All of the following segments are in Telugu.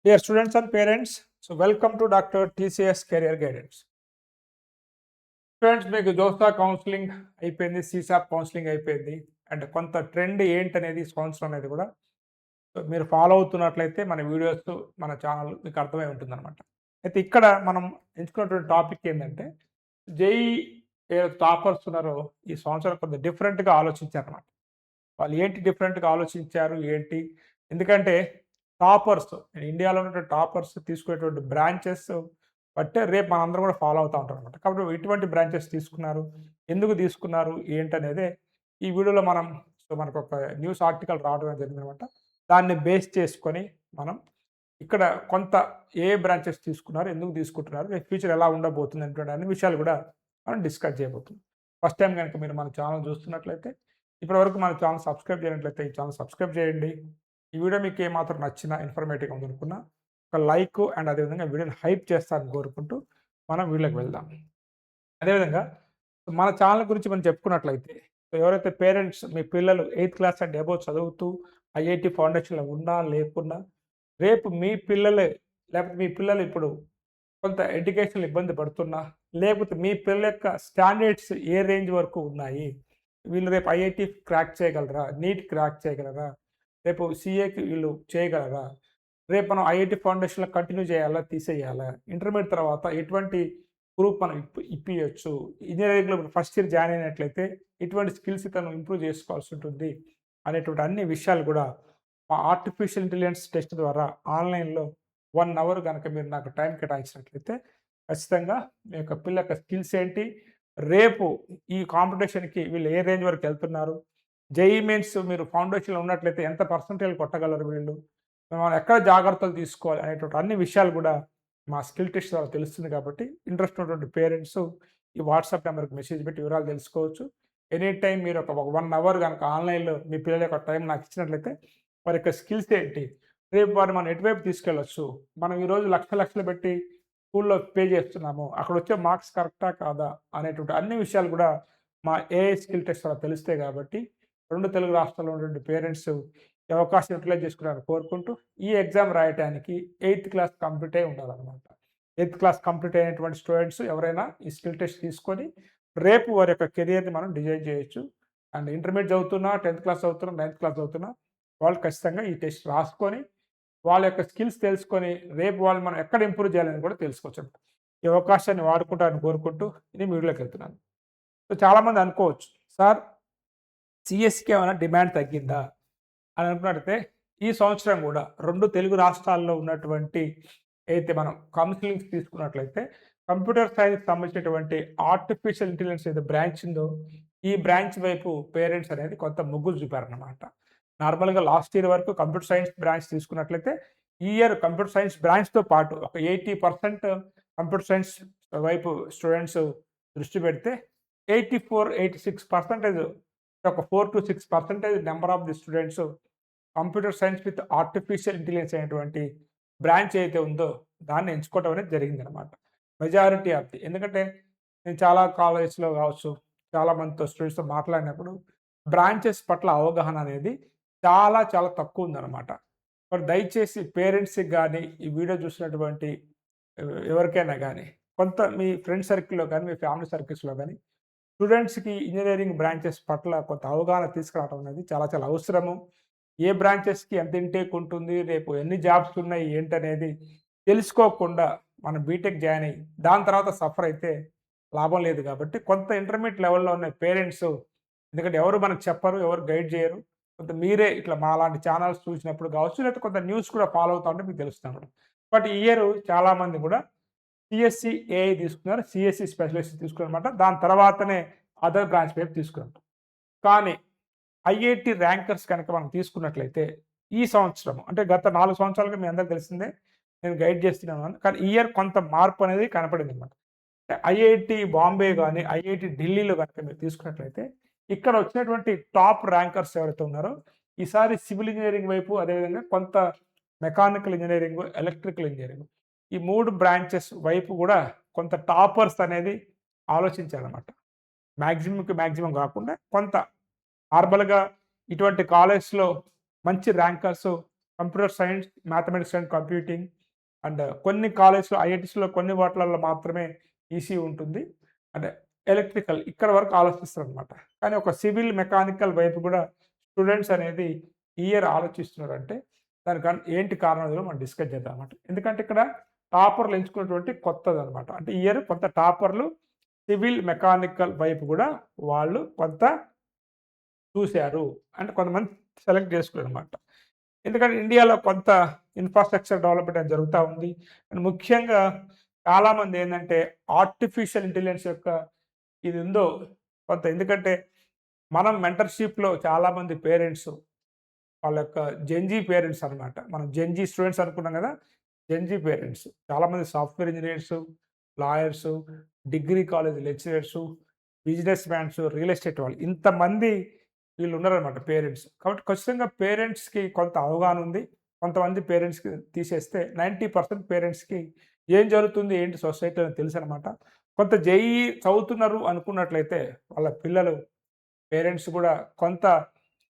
Dear students and parents, so welcome to Dr. TCS Career Guidance. Students మీకు జోస్తా కౌన్సిలింగ్ అయిపోయింది, సీసాప్ కౌన్సిలింగ్ అయిపోయింది. అండ్ కొంత ట్రెండ్ ఏంటనేది సంవత్సరం అనేది కూడా మీరు ఫాలో అవుతున్నట్లయితే మన వీడియోస్ మన ఛానల్ మీకు అర్థమై ఉంటుందన్నమాట. అయితే ఇక్కడ మనం ఎంచుకున్నటువంటి టాపిక్ ఏంటంటే జేఈ ఏ టాపర్స్ ఉన్నారో ఈ సంవత్సరం కొంత డిఫరెంట్గా ఆలోచించారన్నమాట. వాళ్ళు ఏంటి డిఫరెంట్గా ఆలోచించారు ఏంటి, ఎందుకంటే టాపర్స్ ఇండియాలో ఉన్నటువంటి టాపర్స్ తీసుకునేటువంటి బ్రాంచెస్ బట్టే రేపు మనందరం కూడా ఫాలో అవుతూ ఉంటాం అనమాట. కాబట్టి ఎటువంటి బ్రాంచెస్ తీసుకున్నారు, ఎందుకు తీసుకున్నారు, ఏంటనేదే ఈ వీడియోలో మనం మనకు ఒక న్యూస్ ఆర్టికల్ రావడం జరిగిందనమాట. దాన్ని బేస్ చేసుకొని మనం ఇక్కడ కొంత ఏ బ్రాంచెస్ తీసుకున్నారు, ఎందుకు తీసుకుంటున్నారు, రేపు ఫ్యూచర్ ఎలా ఉండబోతుంది అనేటువంటి అన్ని విషయాలు కూడా మనం డిస్కస్ చేయబోతున్నాం. ఫస్ట్ టైం కనుక మీరు మన ఛానల్ చూస్తున్నట్లయితే, ఇప్పటివరకు మన ఛానల్ సబ్స్క్రైబ్ చేయనట్లయితే ఈ ఛానల్ సబ్స్క్రైబ్ చేయండి. ఈ వీడియో మీకు ఏమాత్రం నచ్చినా, ఇన్ఫర్మేటివ్గా ఉందనుకున్నా ఒక లైక్ అండ్ అదేవిధంగా వీడియోని హైప్ చేస్తారని కోరుకుంటూ మనం వీడియోకి వెళ్దాం. అదేవిధంగా మన ఛానల్ గురించి మనం చెప్పుకున్నట్లయితే, ఎవరైతే పేరెంట్స్ మీ పిల్లలు 8th క్లాస్ అండ్ అబోవ్ చదువుతూ ఐఐటి ఫౌండేషన్లో ఉన్నా లేకున్నా, రేపు మీ పిల్లలే లేకపోతే మీ పిల్లలు ఇప్పుడు కొంత ఎడ్యుకేషన్‌లో ఇబ్బంది పడుతున్నా, లేకపోతే మీ పిల్లల యొక్క స్టాండర్డ్స్ ఏ రేంజ్ వరకు ఉన్నాయి, వీళ్ళు రేపు ఐఐటి క్రాక్ చేయగలరా, నీట్ క్రాక్ చేయగలరా, రేపు సీఏకి వీళ్ళు చేయగలరా, రేపు మనం ఐఐటి ఫౌండేషన్‌లో కంటిన్యూ చేయాలా, తీసేయాలా, ఇంటర్మీడియట్ తర్వాత ఎటువంటి గ్రూప్ మనం ఇప్పియొచ్చు, ఇంజినీరింగ్‌లో ఫస్ట్ ఇయర్ జాయిన్ అయినట్లయితే ఎటువంటి స్కిల్స్ తను ఇంప్రూవ్ చేసుకోవాల్సి ఉంటుంది అనేటువంటి అన్ని విషయాలు కూడా మా ఆర్టిఫిషియల్ ఇంటెలిజెన్స్ టెస్ట్ ద్వారా ఆన్లైన్‌లో 1 అవర్ గనక మీరు నాకు టైం కేటాయించినట్లయితే ఖచ్చితంగా మీ యొక్క పిల్ల యొక్క స్కిల్స్ ఏంటి, రేపు ఈ కాంపిటీషన్‌కి వీళ్ళు ఏ రేంజ్ వరకు వెళ్తున్నారు, జేఈఈ మెయిన్స్ మీరు ఫౌండేషన్‌లో ఉన్నట్లయితే ఎంత పర్సెంటేజ్ కొట్టగలరు వీళ్ళు, మనం ఎక్కడ జాగ్రత్తలు తీసుకోవాలి అనేటువంటి అన్ని విషయాలు కూడా మా స్కిల్ టెస్ట్ ద్వారా తెలుస్తుంది. కాబట్టి ఇంట్రెస్ట్ ఉన్నటువంటి పేరెంట్స్ ఈ వాట్సాప్ నెంబర్కి మెసేజ్ పెట్టి వివరాలు తెలుసుకోవచ్చు. ఎనీ టైం మీరు ఒక 1 అవర్ కనుక ఆన్లైన్‌లో మీ పిల్లల యొక్క టైం నాకు ఇచ్చినట్లయితే వారి యొక్క స్కిల్స్ ఏంటి, రేపు వారిని మనం ఎటువైపు తీసుకెళ్ళొచ్చు, మనం ఈరోజు లక్షలు పెట్టి స్కూల్లో పే చేస్తున్నాము, అక్కడ వచ్చే మార్క్స్ కరెక్టా కాదా అనేటువంటి అన్ని విషయాలు కూడా మా ఏఐ స్కిల్ టెస్ట్ ద్వారా తెలుస్తాయి. కాబట్టి 2 తెలుగు రాష్ట్రాల్లో ఉన్నటువంటి పేరెంట్స్ ఈ అవకాశం యూటిలైజ్ చేసుకున్నారని కోరుకుంటూ, ఈ ఎగ్జామ్ రాయటానికి 8th క్లాస్ కంప్లీట్ అయి ఉండాలన్నమాట. 8th క్లాస్ కంప్లీట్ అయినటువంటి స్టూడెంట్స్ ఎవరైనా ఈ స్కిల్ టెస్ట్ తీసుకొని రేపు వారి యొక్క కెరియర్‌ని మనం డిజైన్ చేయొచ్చు. అండ్ ఇంటర్మీడియేట్ చదువుతున్నా, 10th క్లాస్ చదువుతున్నా, 9th క్లాస్ చదువుతున్నా వాళ్ళు ఖచ్చితంగా ఈ టెస్ట్ రాసుకొని వాళ్ళ యొక్క స్కిల్స్ తెలుసుకొని రేపు వాళ్ళు మనం ఎక్కడ ఇంప్రూవ్ చేయాలని కూడా తెలుసుకోవచ్చు. ఈ అవకాశాన్ని వాడుకుంటారని కోరుకుంటూ నేను వీడియోలోకి వెళ్తున్నాను. సో చాలామంది అనుకోవచ్చు, సార్ సీఎస్‌కి ఏమైనా డిమాండ్ తగ్గిందా అని అనుకున్నట్లయితే, ఈ సంవత్సరం కూడా 2 తెలుగు రాష్ట్రాల్లో ఉన్నటువంటి అయితే మనం కౌన్సిలింగ్స్ తీసుకున్నట్లయితే కంప్యూటర్ సైన్స్‌కి సంబంధించినటువంటి ఆర్టిఫిషియల్ ఇంటెలిజెన్స్ ఏదో బ్రాంచ్ ఉందో ఈ బ్రాంచ్ వైపు పేరెంట్స్ అనేది కొంత మొగ్గు చూపారన్నమాట. నార్మల్‌గా లాస్ట్ ఇయర్ వరకు కంప్యూటర్ సైన్స్ బ్రాంచ్ తీసుకున్నట్లయితే ఈ ఇయర్ కంప్యూటర్ సైన్స్ బ్రాంచ్‌తో పాటు ఒక 80% కంప్యూటర్ సైన్స్ వైపు స్టూడెంట్స్ దృష్టి పెడితే 84, 86% ఒక 4-6% number of the students computer science with artificial intelligence అనేటువంటి బ్రాంచ్ ఏదైతే ఉందో దాన్ని ఎంచుకోవడం అనేది జరిగిందనమాట. మెజారిటీ ఆఫ్ ది, ఎందుకంటే నేను చాలా కాలేజెస్‌లో కావచ్చు, చాలా మందితో స్టూడెంట్స్‌తో మాట్లాడినప్పుడు బ్రాంచెస్ పట్ల అవగాహన అనేది చాలా తక్కువ ఉందన్నమాట. మరి దయచేసి పేరెంట్స్‌కి గానీ, ఈ వీడియో చూసినటువంటి ఎవరికైనా గానీ, కొంత మీ ఫ్రెండ్ సర్కిల్‌లో గానీ, మీ ఫ్యామిలీ సర్కిల్స్‌లో గానీ స్టూడెంట్స్‌కి ఇంజినీరింగ్ బ్రాంచెస్ పట్ల కొంత అవగాహన తీసుకురావడం అనేది చాలా అవసరము. ఏ బ్రాంచెస్‌కి ఎంత ఇంటేక్ ఉంటుంది, రేపు ఎన్ని జాబ్స్ ఉన్నాయి ఏంటనేది తెలుసుకోకుండా మనం బీటెక్ జాయిన్ అయ్యి దాని తర్వాత సఫర్ అయితే లాభం లేదు. కాబట్టి కొంత ఇంటర్మీడియేట్ లెవెల్‌లో ఉన్న పేరెంట్స్, ఎందుకంటే ఎవరు మనకు చెప్పరు, ఎవరు గైడ్ చేయరు. కొంత మీరే ఇట్లా మాలాంటి ఛానల్స్ చూసినప్పుడు కావచ్చు, లేకపోతే కొంత న్యూస్ కూడా ఫాలో అవుతా ఉంటే మీకు తెలుస్తుంది. బట్ ఈ ఇయర్ చాలామంది కూడా సీఎస్‌సి ఏఐ తీసుకున్నారు, సీఎస్‌సి స్పెషలిస్ట్ తీసుకున్నారన్నమాట. దాని తర్వాతనే అదర్ బ్రాంచ్ వైపు తీసుకున్నారు. కానీ ఐఐటీ ర్యాంకర్స్ కనుక మనం తీసుకున్నట్లయితే ఈ సంవత్సరం అంటే గత 4 సంవత్సరాలుగా మీ అందరికి తెలిసిందే నేను గైడ్ చేస్తున్నాను. కానీ ఈ ఇయర్ కొంత మార్పు అనేది కనపడిందన్నమాట. ఐఐటీ బాంబే గానీ, ఐఐటీ ఢిల్లీలో గనుక మీరు తీసుకున్నట్లయితే ఇక్కడ వచ్చినటువంటి టాప్ ర్యాంకర్స్ ఎవరైతే ఉన్నారో ఈసారి సివిల్ ఇంజినీరింగ్ వైపు, అదేవిధంగా కొంత మెకానికల్ ఇంజినీరింగ్, ఎలక్ట్రికల్ ఇంజినీరింగ్ ఈ 3 బ్రాంచెస్ వైపు కూడా కొంత టాపర్స్ అనేది ఆలోచించారన్నమాట. మాక్సిమం కాకుండా కొంత నార్మల్‌గా ఇటువంటి కాలేజ్‌లో మంచి rankers computer science, mathematics and computing and కొన్ని కాలేజ్‌లో ఐఐటీస్‌లో కొన్ని వాటిలలో మాత్రమే ఈసీఈ ఉంటుంది. అంటే ఎలక్ట్రికల్ ఇక్కడ వరకు ఆలోచిస్తారనమాట. కానీ ఒక సివిల్, మెకానికల్ వైపు కూడా స్టూడెంట్స్ అనేది ఈ ఇయర్ ఆలోచిస్తున్నారంటే దానికి ఏంటి కారణాలు మనం డిస్కస్ చేద్దాం అన్నమాట. ఎందుకంటే ఇక్కడ టాపర్‌లు ఎంచుకున్నటువంటి కొత్తదనమాట. అంటే ఈ ఇయర్ కొంత టాపర్‌లు సివిల్, మెకానికల్ వైపు కూడా వాళ్ళు కొంత చూసారు. అంటే కొంతమంది సెలెక్ట్ చేసుకున్నారనమాట. ఎందుకంటే ఇండియాలో కొంత ఇన్‌ఫ్రాస్ట్రక్చర్ డెవలప్‌మెంట్ అనేది జరుగుతా ఉంది. అండ్ ముఖ్యంగా చాలామంది ఏందంటే ఆర్టిఫిషియల్ ఇంటెలిజెన్స్ యొక్క ఇది ఉందో కొంత ఎందుకంటే మనం మెంటర్‌షిప్‌లో చాలామంది పేరెంట్స్ వాళ్ళ యొక్క జెన్‌జీ పేరెంట్స్ అనమాట. మనం జెన్‌జీ స్టూడెంట్స్ అనుకున్నాం గదా! Gen Z parents. చాలామంది software engineers, lawyers, degree college lecturers, business mans, real estate వాళ్ళు ఇంతమంది వీళ్ళున్నారనమాట పేరెంట్స్. కాబట్టి ఖచ్చితంగా పేరెంట్స్‌కి కొంత అవగాహన ఉంది. కొంతమంది పేరెంట్స్‌కి తీసేస్తే 90% పేరెంట్స్‌కి ఏం జరుగుతుంది, ఏంటి సొసైటీలో అని తెలుసనమాట. కొంత జేఈఈ చదువుతున్నారు అనుకున్నట్లయితే వాళ్ళ పిల్లలు పేరెంట్స్ కూడా కొంత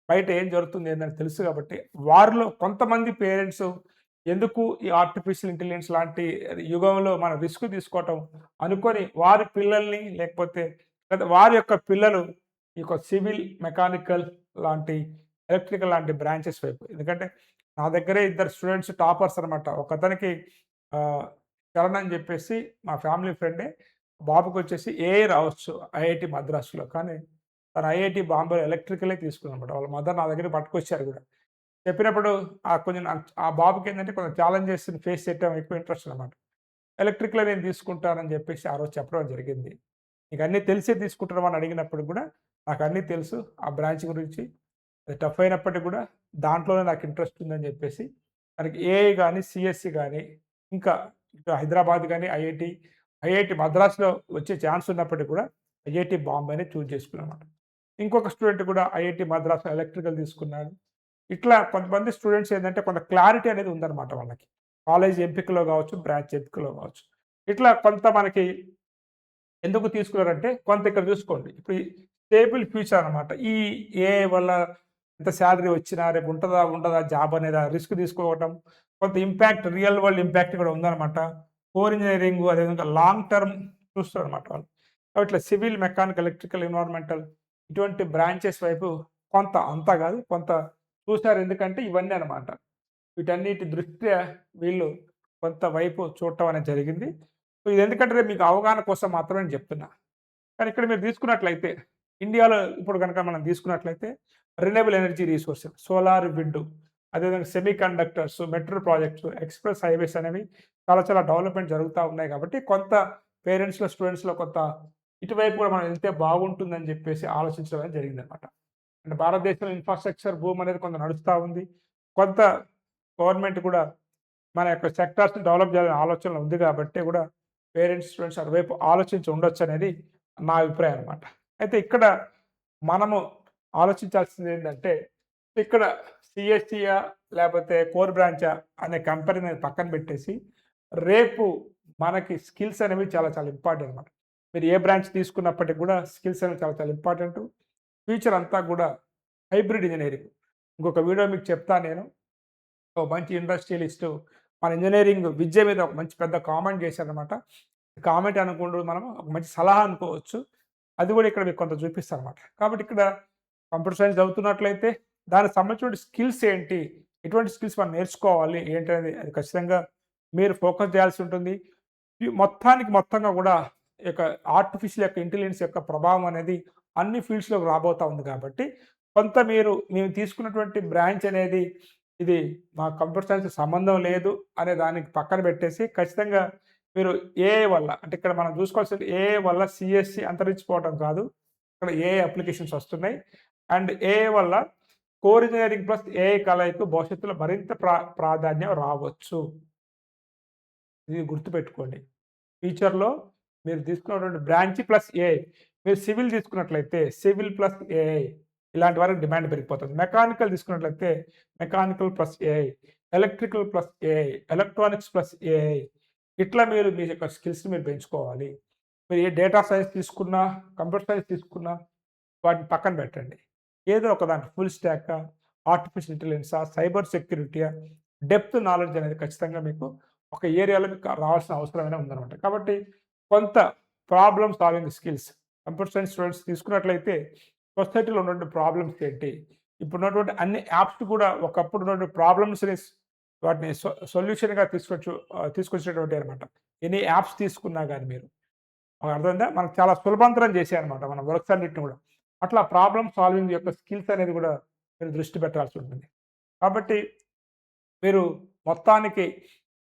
బయట ఏం జరుగుతుంది ఏందని తెలుసు కాబట్టి, వారిలో కొంతమంది పేరెంట్స్ ఎందుకు ఈ ఆర్టిఫిషియల్ ఇంటెలిజెన్స్ లాంటి యుగంలో మనం రిస్క్ తీసుకోవటం అనుకోని వారి పిల్లల్ని లేకపోతే లేదా వారి యొక్క పిల్లలు ఈ యొక్క సివిల్, మెకానికల్ లాంటి, ఎలక్ట్రికల్ లాంటి బ్రాంచెస్ వైపు ఎందుకంటే నా దగ్గరే ఇద్దరు స్టూడెంట్స్ టాపర్స్ అనమాట. ఒకతనికి చరణ్ అని చెప్పేసి మా ఫ్యామిలీ ఫ్రెండే. బాబుకొచ్చేసి ఏఐ రావచ్చు ఐఐటీ మద్రాసులో. కానీ తను ఐఐటీ బాంబేలో ఎలక్ట్రికలే తీసుకున్నాడనమాట. వాళ్ళ మదర్ నా దగ్గరికి పట్టుకొచ్చారు గూడా. చెప్పినప్పుడు కొంచెం ఆ బాబుకేందంటే కొంచెం ఛాలెంజెస్ ఫేస్ చేయటం ఎక్కువ ఇంట్రెస్ట్ అనమాట. ఎలక్ట్రికలే నేను తీసుకుంటానని జెప్పేసి ఆ రోజు చెప్పడం జరిగింది. "నీకన్నీ తెలిసే తీసుకుంటున్నావా?" అని అడిగినప్పుడు గూడా నాకన్నీ తెలుసు ఆ బ్రాంచ్ గురించి. అది టఫ్ అయినప్పటికి గూడా దాంట్లోనే నాకు ఇంట్రెస్ట్ ఉందని జెప్పేసి తనకి ఏఐ గాని, సీఎస్‌సి గాని ఇంకా ఇటు హైదరాబాద్ గాని, ఐఐటీ మద్రాస్‌లో వచ్చే ఛాన్స్ ఉన్నప్పటికి కూడా ఐఐటీ బాంబేనే చూజ్ చేసుకున్నానన్నమాట. ఇంకొక స్టూడెంట్ కూడా ఐఐటీ మద్రాస్‌లో ఎలక్ట్రికల్ తీసుకున్నాడు. ఇట్లా కొంతమంది స్టూడెంట్స్ ఏందంటే కొంత క్లారిటీ అనేది ఉందన్నమాట వాళ్ళకి. కాలేజ్ ఎంపికలో గావచ్చు, బ్రాంచ్ ఎంపికలో గావచ్చు. ఇట్లా కొంత మనకి ఎందుకు తీసుకున్నారంటే కొంత ఇక్కడ చూసుకోండి. ఇప్పుడు ఈ స్టేబుల్ ఫ్యూచర్ అనమాట. ఈ ఏఐ వల్ల ఎంత సాలరీ వచ్చినా రేపు ఉంటదా? ఉండదా? జాబ్ అనేది ఆ రిస్క్ తీసుకోవటం. కొంత ఇంపాక్ట్ రియల్ వరల్డ్ ఇంపాక్ట్ కూడా ఉందనమాట. కోర్ ఇంజినీరింగ్ అదేవిధంగా లాంగ్ టర్మ్ చూస్తారనమాట వాళ్ళు. కాబట్టి ఇట్లా సివిల్, మెకానికల్, ఎలక్ట్రికల్, ఎన్విరాన్మెంటల్ ఇటువంటి బ్రాంచెస్ వైపు కొంత అంతా కాదు కొంత చూసారు. ఎందుకంటే ఇవన్నీ అనమాట. వీటన్నిటి దృష్ట్యా వీళ్ళు కొంత వైపు చూడటం అనేది జరిగింది. సో, ఇది ఎందుకంటే రేపు మీకు అవగాహన కోసం మాత్రమే నేను చెప్తున్నా. కానీ ఇక్కడ మీరు తీసుకున్నట్లయితే ఇండియాలో ఇప్పుడు గనక మనం తీసుకున్నట్లయితే renewable energy resources, solar, wind అదేవిధంగా semi conductors, metro projects, express highways అనేవి చాలా చాలా డెవలప్‌మెంట్ జరుగుతా ఉన్నాయి కాబట్టి కొంత పేరెంట్స్‌లో, స్టూడెంట్స్‌లో కొంత ఇటువైపు కూడా మనం వెళ్తే బాగుంటుందని చెప్పేసి ఆలోచించడం అనేది జరిగిందనమాట. అంటే భారతదేశంలో ఇన్‌ఫ్రాస్ట్రక్చర్ బూమ్ అనేది కొంత నడుస్తా ఉంది. కొంత గవర్నమెంట్ కూడా మన యొక్క సెక్టార్స్‌ని డెవలప్ చేయాలనే ఆలోచనలో ఉంది కాబట్టే కూడా పేరెంట్స్, స్టూడెంట్స్ అటువైపు ఆలోచించి ఉండొచ్చనేది నా అభిప్రాయం అనమాట. అయితే ఇక్కడ మనము ఆలోచించాల్సిందేంటంటే, ఇక్కడ సీఎస్‌సియా లేపోతే కోర్ బ్రాంచా అనే కంపారిజన్ పక్కన పెట్టేసి, రేపు మనకి స్కిల్స్ అనేవి చాలా చాలా ఇంపార్టెంట్ అనమాట. మీరు ఏ బ్రాంచ్ తీసుకున్నప్పటికి కూడా స్కిల్స్ అనేవి చాలా చాలా ఇంపార్టెంటు. ఫ్యూచర్ అంతా కూడా హైబ్రిడ్ ఇంజినీరింగ్. ఇంకొక వీడియో మీకు చెప్తా నేను. ఓ మంచి ఇండస్ట్రియలిస్టు మన ఇంజినీరింగ్ విద్య మీద ఒక మంచి పెద్ద కామెంట్ చేశారనమాట. కామెంట్ అనకూడదు మనం ఒక మంచి సలహా అనుకోవచ్చు. అది కూడా ఇక్కడ మీకు కొంత చూపిస్తానమాట. కాబట్టి ఇక్కడ కంప్యూటర్ సైన్స్ చదువుతున్నట్లయితే దానికి సంబంధించిన స్కిల్స్ ఏంటి? ఎటువంటి స్కిల్స్ మనం నేర్చుకోవాలి ఏంటనేది అది ఖచ్చితంగా మీరు ఫోకస్ చేయాల్సి ఉంటుంది. ఈ మొత్తానికి మొత్తంగా కూడా ఈ యొక్క ఆర్టిఫిషియల్ యొక్క ఇంటెలిజెన్స్ యొక్క ప్రభావం అనేది అన్ని ఫీల్డ్స్‌లోకి రాబోతా ఉంది కాబట్టి, కొంత మేము తీసుకున్నటువంటి బ్రాంచ్ అనేది ఇది మా కంప్యూటర్ సైన్స్‌కి సంబంధం లేదు అనే దానికి పక్కన పెట్టేసి, ఖచ్చితంగా మీరు ఏఐ వల్ల అంటే ఇక్కడ మనం చూసుకోవాల్సింది ఏఐ వల్ల సీఎస్‌సి అంతరించిపోవడం కాదు. ఇక్కడ ఏఐ అప్లికేషన్స్ వస్తున్నాయి. అండ్ ఏఐ వల్ల కోర్ ఇంజినీరింగ్ ప్లస్ ఏఐ కలయిక భవిష్యత్తులో మరింత ప్రాధాన్యం రావచ్చు. ఇది గుర్తుపెట్టుకోండి. ఫ్యూచర్‌లో మీరు తీసుకున్నటువంటి బ్రాంచ్ ప్లస్ ఏఐ. మీరు సివిల్ తీసుకున్నట్లయితే సివిల్ ప్లస్ ఏఐ ఇలాంటి వారికి డిమాండ్ పెరిగిపోతుంది. మెకానికల్ తీసుకున్నట్లయితే mechanical plus AI, electrical plus AI, electronics plus AI ఇట్లా మీరు మీ యొక్క స్కిల్స్‌ని మీరు పెంచుకోవాలి. మీరు ఏ డేటా సైన్స్ తీసుకున్నా, కంప్యూటర్ సైన్స్ తీసుకున్నా వాటిని పక్కన పెట్టండి. ఏదో ఒక దాంట్లో ఫుల్ స్టాకా, ఆర్టిఫిషియల్ ఇంటెలిజెన్సా, సైబర్ సెక్యూరిటీయా, డెప్త్ నాలెడ్జ్ అనేది ఖచ్చితంగా మీకు ఒక ఏరియాలో మీకు రావాల్సిన అవసరమైనా ఉందనమాట. కాబట్టి కొంత problem solving skills computer science students తీసుకున్నట్లయితే సొసైటీలో ఉన్నటువంటి ప్రాబ్లమ్స్ ఏంటి? ఇప్పుడున్నటువంటి అన్ని యాప్స్ కూడా ఒకప్పుడు ఉన్నటువంటి ప్రాబ్లమ్స్‌ని వాటిని సొల్యూషన్‌గా తీసుకొచ్చినటువంటివి అనమాట. ఎన్ని యాప్స్ తీసుకున్నా గాని మీరు. అర్థమైందా? మనకు చాలా సులభంతరం చేశాయన్నమాట మన వర్క్స్ అన్నిటిని కూడా. అట్లా ప్రాబ్లమ్ సాల్వింగ్ యొక్క స్కిల్స్ అనేది కూడా మీరు దృష్టి పెట్టాల్సి ఉంటుంది. కాబట్టి మీరు మొత్తానికి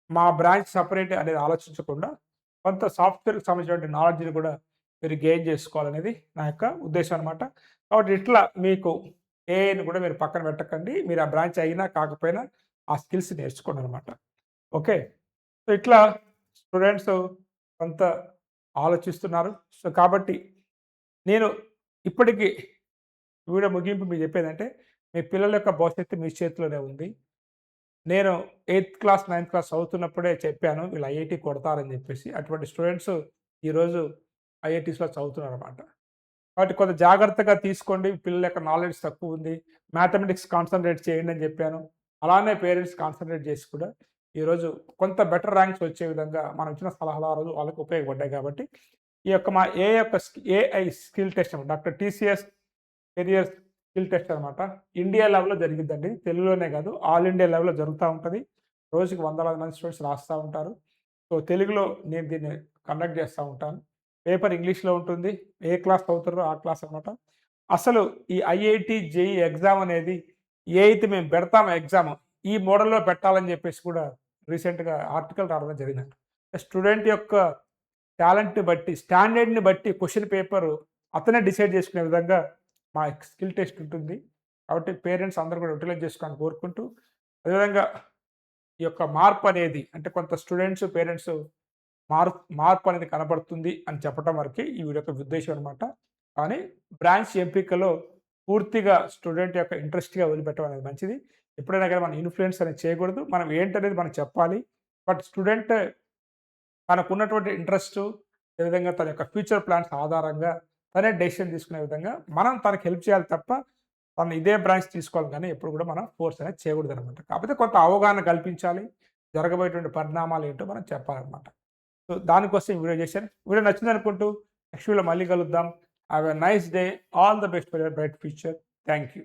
మా బ్రాంచ్ సెపరేట్ అనేది ఆలోచించకుండా కొంత సాఫ్ట్‌వేర్‌కి సంబంధించినటువంటి నాలెడ్జ్‌ని కూడా మీరు గెయిన్ చేసుకోవాలనేది నా యొక్క ఉద్దేశం అనమాట. కాబట్టి ఇట్లా మీకు ఏఐని కూడా మీరు పక్కన పెట్టకండి. మీరు ఆ బ్రాంచ్ అయినా కాకపోయినా ఆ స్కిల్స్ నేర్చుకోండనమాట. ఓకే. సో, ఇట్లా స్టూడెంట్స్ కొంత ఆలోచిస్తున్నారు. సో, కాబట్టి నేను ఇప్పటికి వీడియో ముగింపు మీకు చెప్పేదంటే, మీ పిల్లల యొక్క భవిష్యత్తు మీ చేతిలోనే ఉంది. నేను 8థ్ క్లాస్, 9థ్ క్లాస్ చదువుతున్నప్పుడే చెప్పాను వీళ్ళు ఐఐటీ కొడతారని చెప్పేసి. అటువంటి స్టూడెంట్స్ ఈరోజు ఐఐటీస్‌లో చదువుతున్నారనమాట. కాబట్టి కొంత జాగ్రత్తగా తీసుకోండి. పిల్లల యొక్క నాలెడ్జ్ తక్కువుంది. మ్యాథమెటిక్స్ కాన్సంట్రేట్ చేయండి అని చెప్పాను. అలానే పేరెంట్స్ కాన్సంట్రేట్ చేసి కూడా ఈరోజు కొంత బెటర్ ర్యాంక్స్ వచ్చే విధంగా మనం ఇచ్చిన సలహాలు ఆ రోజు వాళ్ళకి ఉపయోగపడ్డాయి కాబట్టి, ఈ యొక్క మా AI skill test doctor TCS career skill test అనమాట. ఇండియా లెవెల్‌లో జరిగిద్దండి. తెలుగులోనే కాదు ఆల్ ఇండియా లెవెల్‌లో జరుగుతా ఉంటది. రోజుకి వందలాది మంది స్టూడెంట్స్ రాస్తా ఉంటారు. సో, తెలుగులో నేను దీన్ని కండక్ట్ చేస్తా ఉంటాను. పేపర్ ఇంగ్లీష్‌లో ఉంటుంది. ఏ క్లాస్ చదువుతారో ఆ క్లాస్ అనమాట. అసలు ఈ ఐఐటీ, జేఈఈ ఎగ్జామ్ అనేది ఏ అయితే మేము పెడతామో ఎగ్జామ్, ఈ మోడల్‌లో పెట్టాలని చెప్పేసి కూడా రీసెంట్‌గా ఆర్టికల్ రావడం జరిగిందంట. స్టూడెంట్ యొక్క టాలెంట్‌ని బట్టి, స్టాండర్డ్‌ని బట్టి క్వెషన్ పేపరు అతనే డిసైడ్ చేసుకునే విధంగా మా స్కిల్ టెస్ట్ ఉంటుంది. కాబట్టి పేరెంట్స్ అందరూ కూడా యుటిలైజ్ చేసుకోవాలని కోరుకుంటూ, అదేవిధంగా ఈ యొక్క మార్పనేది అంటే కొంత స్టూడెంట్స్, పేరెంట్స్ మార్పనేది కనబడుతుంది అని చెప్పటం వరకే ఈ వీడియో యొక్క ఉద్దేశ్యం అనమాట. కానీ బ్రాంచ్ ఎంపికలో పూర్తిగా స్టూడెంట్ యొక్క ఇంట్రెస్ట్‌గా వదిలిపెట్టడం అనేది మంచిది. ఎప్పుడైనా గాని మనం ఇన్‌ఫ్లూయెన్స్ అనేది చేయకూడదు. మనం ఏంటనేది మనం చెప్పాలి. బట్ స్టూడెంట్ తనకున్నటువంటి ఇంట్రెస్టు, అదేవిధంగా తన యొక్క ఫ్యూచర్ ప్లాన్స్ ఆధారంగా తనే డెసిషన్ తీసుకునే విధంగా మనం తనకి హెల్ప్ చేయాలి తప్ప, తను ఇదే బ్రాంచ్ తీసుకోవాలి కానీ ఎప్పుడు కూడా మనం ఫోర్స్ అనేది చేయకూడదనమాట. కాకపోతే కొంత అవగాహన కల్పించాలి. జరగబోయేటువంటి పరిణామాలు ఏంటో మనం చెప్పాలనమాట. సో, దానికోసం ఈ వీడియో చేశాను. వీడియో నచ్చిందనుకుంటూ నెక్స్ట్ వీడియోలో మళ్ళీ కలుద్దాం. Have a nice day. All the best for your bright future. Thank you.